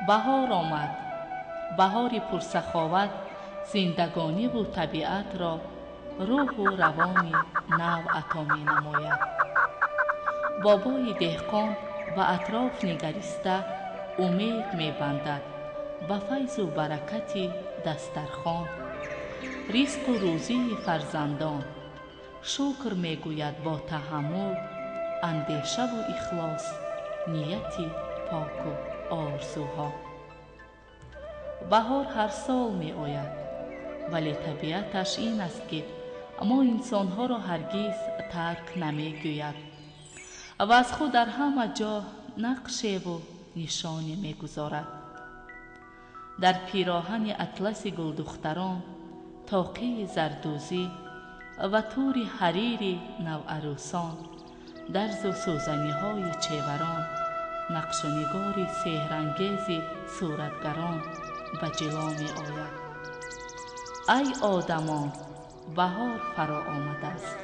بهار آمد. بهاری پرسخاوت زندگانی و طبیعت را روح و روانی نو عطا می نماید. بابای دهقان و اطراف نگریسته امید می بندد به فیض و برکت دسترخوان، رزق و روزی فرزندان. شکر می گوید با تحمل، اندیشه و اخلاص، نیتی پاک و آرزوها. بهار هر سال می آید، ولی طبیعتش این است که ما انسانها را هرگز ترک نمی گوید و از خود در همه جا نقشه و نشانی می گذارد. در پیراهن اطلس گلدختران، طاقه زردوزی و تور حریر نوعروسان، درز و سوزنی های چیوران، نقش و نگار سحرانگیز صورتگران به جلوه می آید. ای آدمان، بهار فرا آمده است.